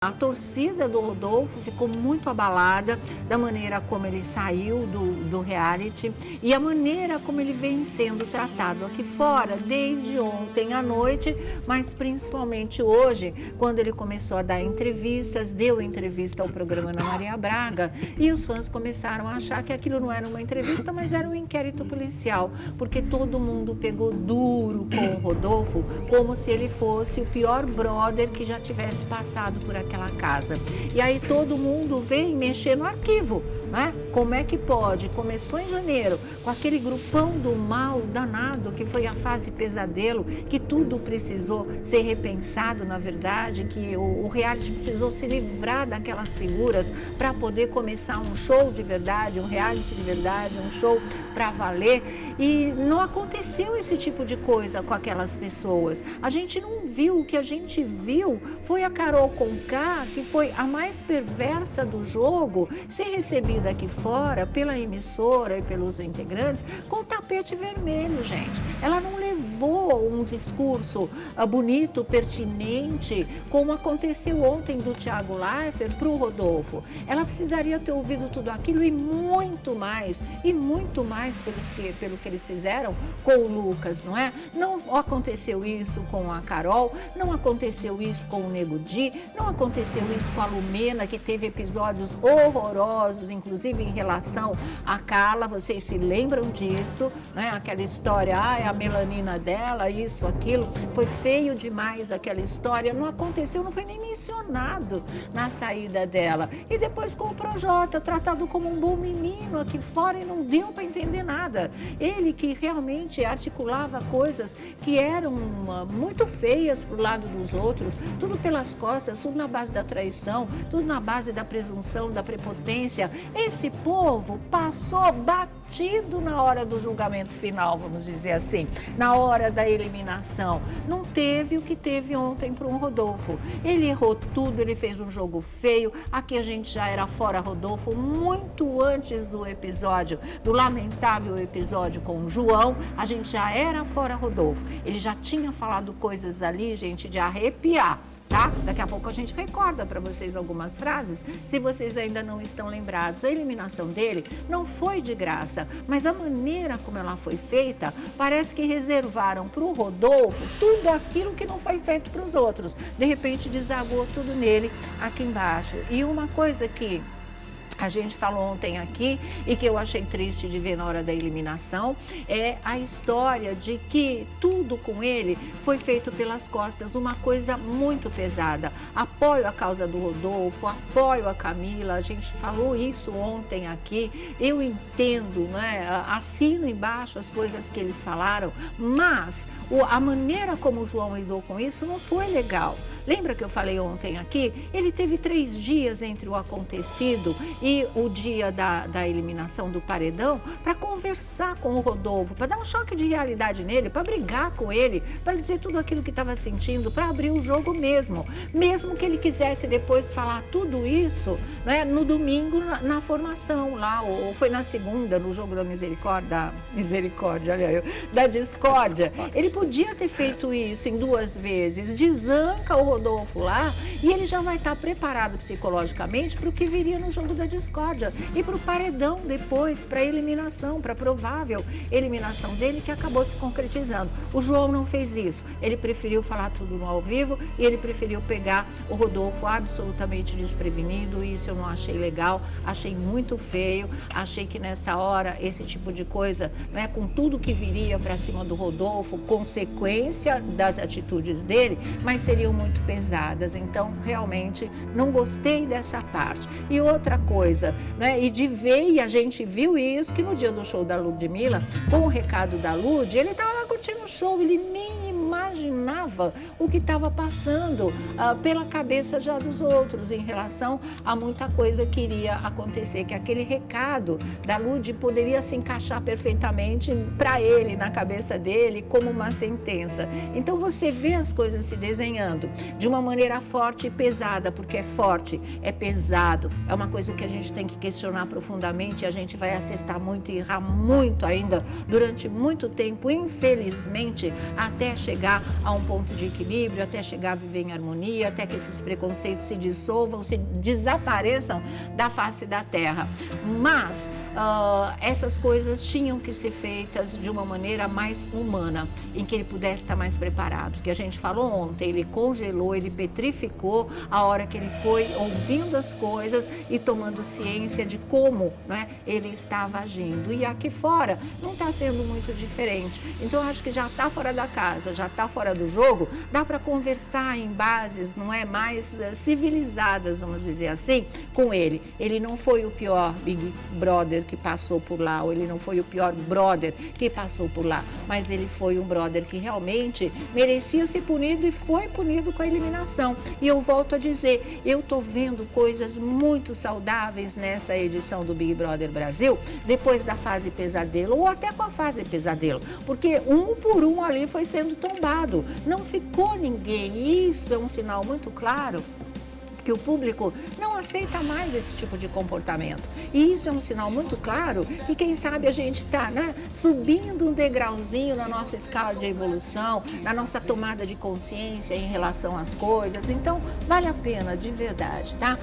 A torcida do Rodolfo ficou muito abalada da maneira como ele saiu do reality e a maneira como ele vem sendo tratado aqui fora desde ontem à noite, mas principalmente hoje, quando ele começou a dar entrevistas, deu entrevista ao programa Ana Maria Braga e os fãs começaram a achar que aquilo não era uma entrevista, mas era um inquérito policial, porque todo mundo pegou duro com o Rodolfo, como se ele fosse o pior brother que já tivesse passado por aquela casa. E aí todo mundo vem mexer no arquivo, né? Como é que pode? Começou em janeiro com aquele grupão do mal danado, que foi a fase pesadelo, que tudo precisou ser repensado, na verdade, que o reality precisou se livrar daquelas figuras para poder começar um show de verdade, um reality de verdade, um show para valer. E não aconteceu esse tipo de coisa com aquelas pessoas. A gente não viu, o que a gente viu foi a Carol Conká, que foi a mais perversa do jogo, ser recebida aqui fora pela emissora e pelos integrantes com tapete vermelho, gente. Ela não levou um discurso bonito, pertinente, como aconteceu ontem do Thiago Leifert para o Rodolfo. Ela precisaria ter ouvido tudo aquilo e muito mais pelo que eles fizeram com o Lucas, não é? Não aconteceu isso com a Carol, não aconteceu isso com o Nego Di, não aconteceu isso com a Lumena, que teve episódios horrorosos, inclusive em relação à Carla, vocês se lembram disso, né? Aquela história, é a melanina dela, isso, aquilo, foi feio demais aquela história, não aconteceu, não foi nem mencionado na saída dela. E depois com o Projota, tratado como um bom menino aqui fora e não deu para entender nada. Ele que realmente articulava coisas que eram muito feias pro lado dos outros, tudo pelas costas, tudo na base da traição, tudo na base da presunção, da prepotência. Esse povo passou batido na hora do julgamento final, vamos dizer assim, na hora da eliminação. Não teve o que teve ontem para um Rodolfo. Ele errou tudo, ele fez um jogo feio. Aqui a gente já era fora Rodolfo muito antes do episódio, do lamentável episódio com o João, a gente já era fora Rodolfo. Ele já tinha falado coisas ali, gente, de arrepiar. Tá? Daqui a pouco a gente recorda para vocês algumas frases, se vocês ainda não estão lembrados. A eliminação dele não foi de graça, mas a maneira como ela foi feita, parece que reservaram para o Rodolfo tudo aquilo que não foi feito para os outros. De repente desagou tudo nele aqui embaixo. E uma coisa que a gente falou ontem aqui e que eu achei triste de ver na hora da eliminação é a história de que tudo com ele foi feito pelas costas, uma coisa muito pesada. Apoio a causa do Rodolfo, apoio a Camila, a gente falou isso ontem aqui, eu entendo, né? Assino embaixo as coisas que eles falaram, mas a maneira como o João lidou com isso não foi legal. Lembra que eu falei ontem aqui? Ele teve 3 dias entre o acontecido e o dia da eliminação do paredão para conversar com o Rodolfo, para dar um choque de realidade nele, para brigar com ele, para dizer tudo aquilo que estava sentindo, para abrir o jogo mesmo. Mesmo que ele quisesse depois falar tudo isso, né, no domingo na formação lá, ou foi na segunda, no jogo da misericórdia, olha eu, da discórdia. Ele podia ter feito isso em 2 vezes, desanca o Rodolfo lá e ele já vai estar preparado psicologicamente para o que viria no jogo da discórdia e para o paredão depois, para a eliminação, para a provável eliminação dele, que acabou se concretizando. O João não fez isso, ele preferiu falar tudo no ao vivo e ele preferiu pegar o Rodolfo absolutamente desprevenido, e isso eu não achei legal, achei muito feio, achei que nessa hora esse tipo de coisa, né, com tudo que viria para cima do Rodolfo, consequência das atitudes dele, mas seriam muito pesadas, então realmente não gostei dessa parte. E outra coisa, né, e de ver, e a gente viu isso, que no dia do show da Ludmilla, com o recado da Lud, ele estava lá curtindo o show, ele nem imaginava o que estava passando pela cabeça já dos outros em relação a muita coisa que iria acontecer, que aquele recado da Lud poderia se encaixar perfeitamente para ele, na cabeça dele, como uma sentença. Então você vê as coisas se desenhando de uma maneira forte e pesada, porque é forte, é pesado, é uma coisa que a gente tem que questionar profundamente, e a gente vai acertar muito e errar muito ainda durante muito tempo, infelizmente, até chegar a um ponto de equilíbrio, até chegar a viver em harmonia, até que esses preconceitos se dissolvam, se desapareçam da face da terra. Mas essas coisas tinham que ser feitas de uma maneira mais humana, em que ele pudesse estar mais preparado. Que a gente falou ontem, ele congelou, ele petrificou a hora que ele foi ouvindo as coisas e tomando ciência de como, né, ele estava agindo. E aqui fora não está sendo muito diferente. Então acho que já está fora da casa, já está fora do jogo, dá para conversar em bases, não é, mais civilizadas, vamos dizer assim, com ele. Ele não foi o pior Big Brother que passou por lá, ou ele não foi o pior brother que passou por lá, mas ele foi um brother que realmente merecia ser punido e foi punido com a eliminação. E eu volto a dizer, eu tô vendo coisas muito saudáveis nessa edição do Big Brother Brasil, depois da fase pesadelo, ou até com a fase pesadelo, porque um por um ali foi sendo tombado, não ficou ninguém, e isso é um sinal muito claro que o público não aceita mais esse tipo de comportamento. E isso é um sinal muito claro que, quem sabe, a gente está, né, subindo um degrauzinho na nossa escala de evolução, na nossa tomada de consciência em relação às coisas. Então, vale a pena, de verdade, tá?